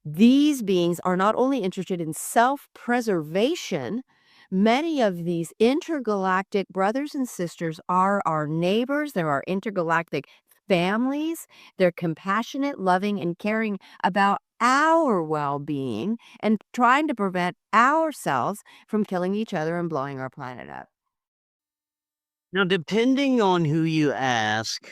these beings are not only interested in self-preservation, many of these intergalactic brothers and sisters are our neighbors. They're our intergalactic families. They're compassionate, loving, and caring about our well-being and trying to prevent ourselves from killing each other and blowing our planet up. Now, depending on who you ask,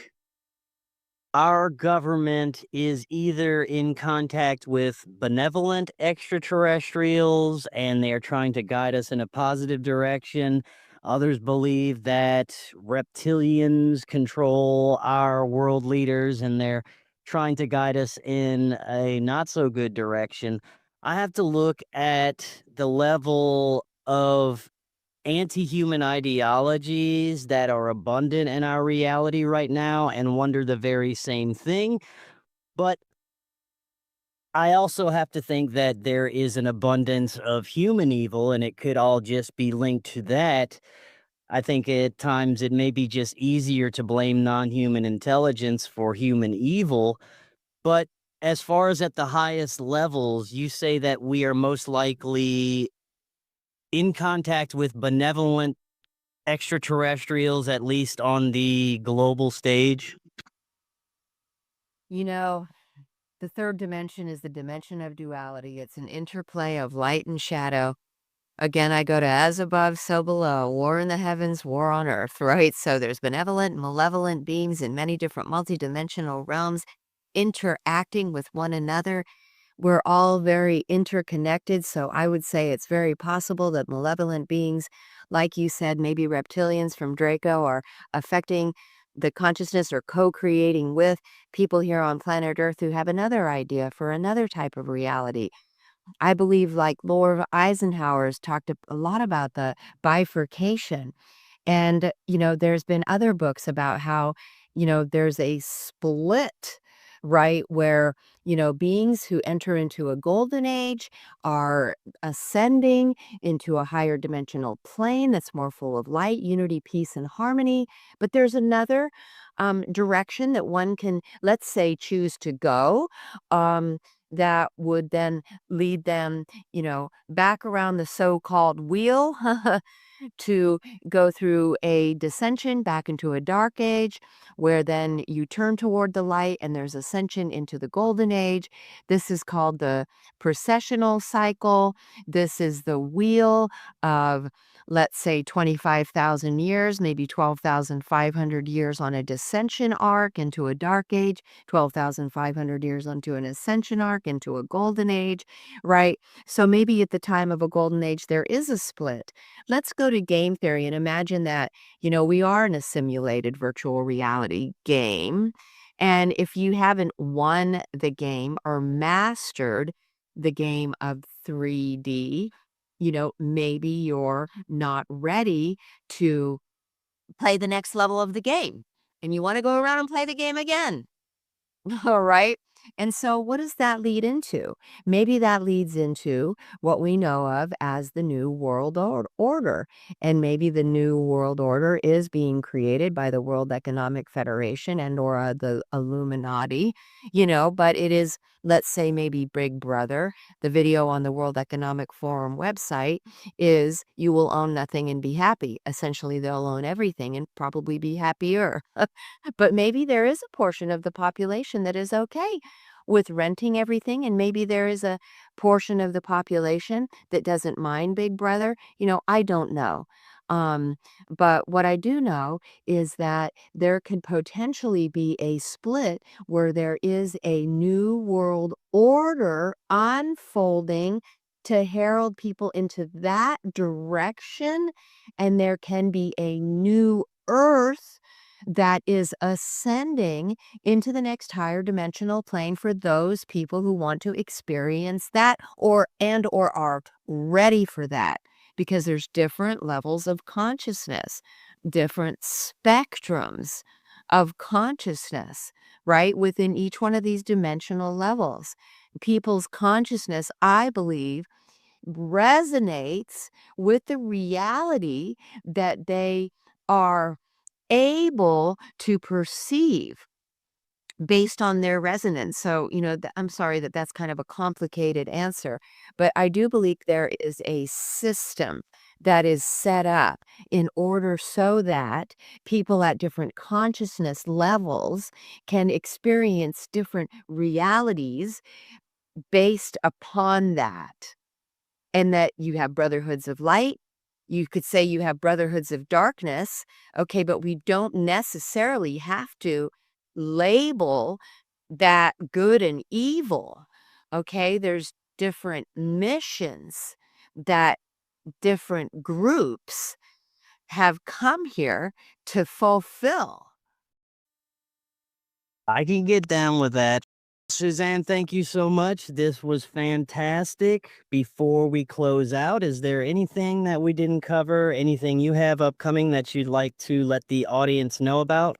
our government is either in contact with benevolent extraterrestrials and they're trying to guide us in a positive direction. Others believe that reptilians control our world leaders and they're trying to guide us in a not so good direction. I have to look at the level of anti-human ideologies that are abundant in our reality right now and wonder the very same thing. But I also have to think that there is an abundance of human evil, and it could all just be linked to that. I think at times it may be just easier to blame non-human intelligence for human evil. But as far as at the highest levels, you say that we are most likely in contact with benevolent extraterrestrials, at least on the global stage? You know, the third dimension is the dimension of duality. It's an interplay of light and shadow. Again, I go to as above, so below, war in the heavens, war on earth, right? So there's benevolent, malevolent beings in many different multidimensional realms. interacting with one another. We're all very interconnected, so I would say it's very possible that malevolent beings, like you said, maybe reptilians from Draco, are affecting the consciousness or co-creating with people here on planet Earth who have another idea for another type of reality. I believe, like Lord Eisenhower's talked a lot about the bifurcation. And, there's been other books about how, there's a split, right? Where, beings who enter into a golden age are ascending into a higher dimensional plane that's more full of light, unity, peace, and harmony. But there's another direction that one can, let's say, choose to go. That would then lead them, back around the so-called wheel to go through a descension back into a dark age, where then you turn toward the light and there's ascension into the golden age. This is called the processional cycle. This is the wheel of, let's say, 25,000 years, maybe 12,500 years on a descension arc into a dark age, 12,500 years onto an ascension arc into a golden age, right? So maybe at the time of a golden age, there is a split. Let's go to game theory and imagine that, we are in a simulated virtual reality game. And if you haven't won the game or mastered the game of 3D, maybe you're not ready to play the next level of the game and you want to go around and play the game again. All right. And so what does that lead into? Maybe that leads into what we know of as the New World Order. And maybe the New World Order is being created by the World Economic Federation and or the Illuminati, but it is, let's say, maybe Big Brother. The video on the World Economic Forum website is you will own nothing and be happy. Essentially, they'll own everything and probably be happier. But maybe there is a portion of the population that is okay with renting everything, and maybe there is a portion of the population that doesn't mind Big Brother. I don't know. But what I do know is that there could potentially be a split where there is a new world order unfolding to herald people into that direction, and there can be a new earth that is ascending into the next higher dimensional plane for those people who want to experience that or are ready for that, because there's different levels of consciousness, different spectrums of consciousness, right? Within each one of these dimensional levels. People's consciousness, I believe, resonates with the reality that they are able to perceive based on their resonance. So, I'm sorry that that's kind of a complicated answer, but I do believe there is a system that is set up in order so that people at different consciousness levels can experience different realities based upon that. And that you have brotherhoods of light. You could say you have brotherhoods of darkness. Okay, but we don't necessarily have to label that good and evil. Okay, there's different missions that different groups have come here to fulfill. I can get down with that. Suzanne, thank you so much. This was fantastic. Before we close out, is there anything that we didn't cover? Anything you have upcoming that you'd like to let the audience know about?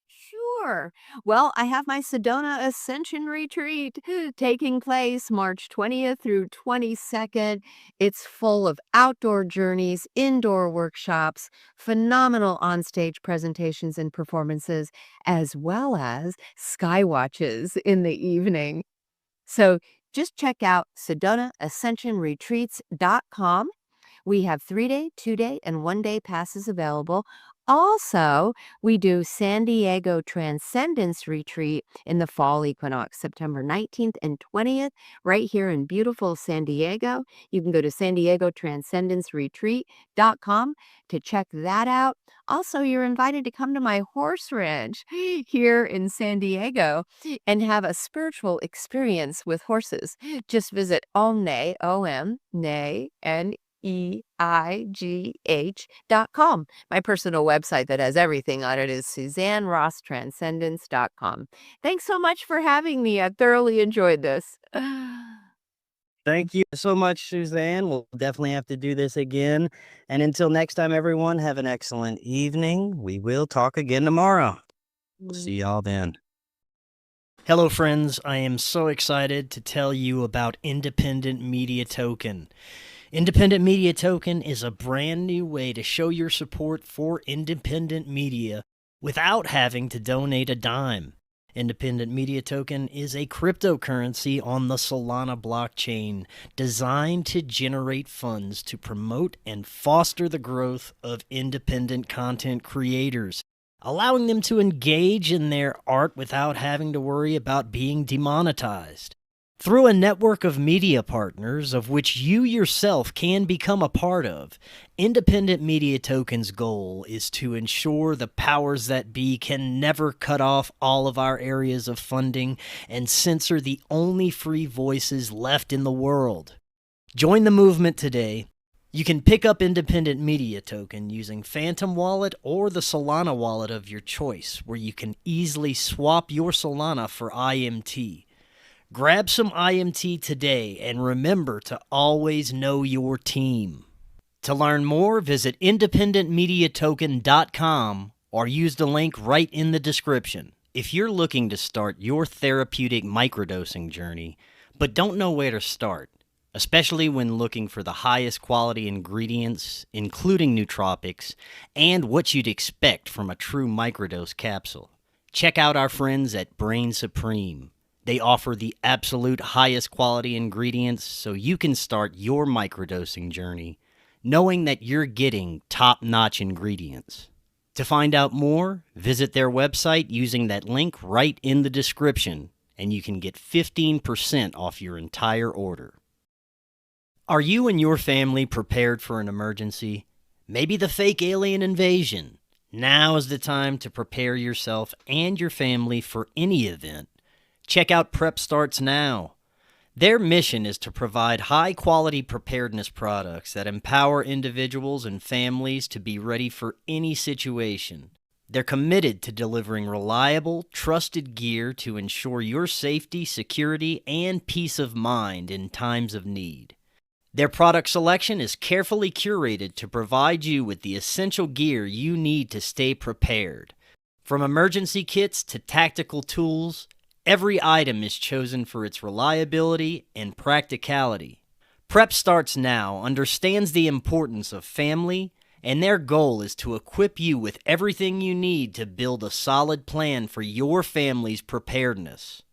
Sure. Well, I have my Sedona Ascension Retreat taking place March 20th through 22nd. It's full of outdoor journeys, indoor workshops, phenomenal onstage presentations and performances, as well as sky watches in the evening. So just check out SedonaAscensionRetreats.com. We have 3-day, 2-day, and 1-day passes available. Also, we do San Diego Transcendence Retreat in the fall equinox, September 19th and 20th, right here in beautiful San Diego. You can go to SanDiegoTranscendenceRetreat.com to check that out. Also, you're invited to come to my horse ranch here in San Diego and have a spiritual experience with horses. Just visit Omneigh, Neigh.com. My personal website that has everything on it is SuzanneRossTranscendence.com. Thanks so much for having me. I thoroughly enjoyed this. Thank you so much, Suzanne. We'll definitely have to do this again. And until next time, everyone, have an excellent evening. We will talk again tomorrow. See y'all then. Hello, friends. I am so excited to tell you about Independent Media Token. Independent Media Token is a brand new way to show your support for independent media without having to donate a dime. Independent Media Token is a cryptocurrency on the Solana blockchain designed to generate funds to promote and foster the growth of independent content creators, allowing them to engage in their art without having to worry about being demonetized. Through a network of media partners, of which you yourself can become a part of, Independent Media Token's goal is to ensure the powers that be can never cut off all of our areas of funding and censor the only free voices left in the world. Join the movement today. You can pick up Independent Media Token using Phantom Wallet or the Solana wallet of your choice, where you can easily swap your Solana for IMT. Grab some IMT today and remember to always know your team. To learn more, visit independentmediatoken.com or use the link right in the description. If you're looking to start your therapeutic microdosing journey, but don't know where to start, especially when looking for the highest quality ingredients, including nootropics, and what you'd expect from a true microdose capsule, check out our friends at Brainsupreme. They offer the absolute highest quality ingredients so you can start your microdosing journey knowing that you're getting top-notch ingredients. To find out more, visit their website using that link right in the description, and you can get 15% off your entire order. Are you and your family prepared for an emergency? Maybe the fake alien invasion? Now is the time to prepare yourself and your family for any event. Check out Prep Starts Now. Their mission is to provide high-quality preparedness products that empower individuals and families to be ready for any situation. They're committed to delivering reliable, trusted gear to ensure your safety, security, and peace of mind in times of need. Their product selection is carefully curated to provide you with the essential gear you need to stay prepared. From emergency kits to tactical tools, every item is chosen for its reliability and practicality. Prep Starts Now understands the importance of family, and their goal is to equip you with everything you need to build a solid plan for your family's preparedness.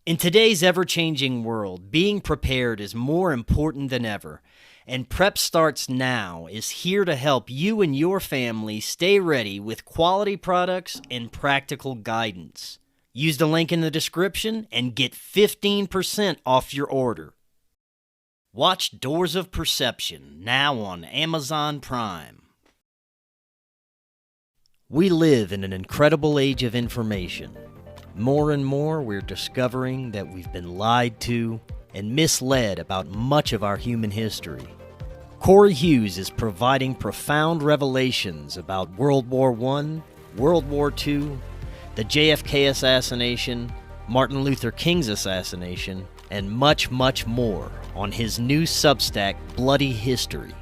In today's ever-changing world, being prepared is more important than ever, and Prep Starts Now is here to help you and your family stay ready with quality products and practical guidance. Use the link in the description and get 15% off your order. Watch Doors of Perception now on Amazon Prime. We live in an incredible age of information. More and more, we're discovering that we've been lied to and misled about much of our human history. Cory Hughes is providing profound revelations about World War I, World War II, the JFK assassination, Martin Luther King's assassination, and much, much more on his new Substack, Bloody History.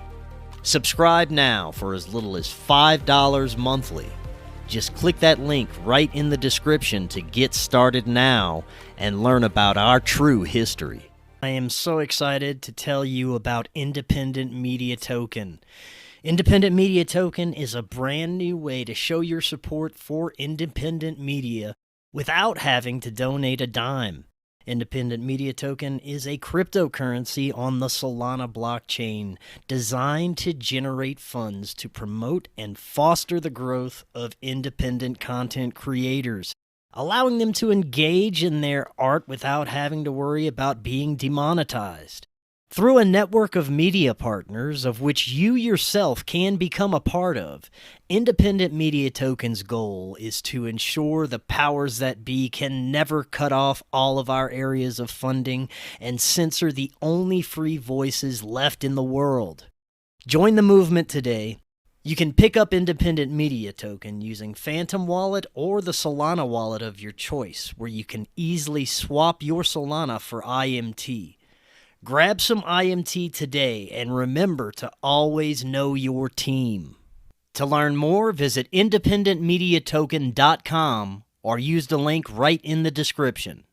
Subscribe now for as little as $5 monthly. Just click that link right in the description to get started now and learn about our true history. I am so excited to tell you about Independent Media Token. Independent Media Token is a brand new way to show your support for independent media without having to donate a dime. Independent Media Token is a cryptocurrency on the Solana blockchain designed to generate funds to promote and foster the growth of independent content creators, allowing them to engage in their art without having to worry about being demonetized. Through a network of media partners, of which you yourself can become a part of, Independent Media Token's goal is to ensure the powers that be can never cut off all of our areas of funding and censor the only free voices left in the world. Join the movement today. You can pick up Independent Media Token using Phantom Wallet or the Solana wallet of your choice, where you can easily swap your Solana for IMT. Grab some IMT today and remember to always know your team. To learn more, visit independentmediatoken.com or use the link right in the description.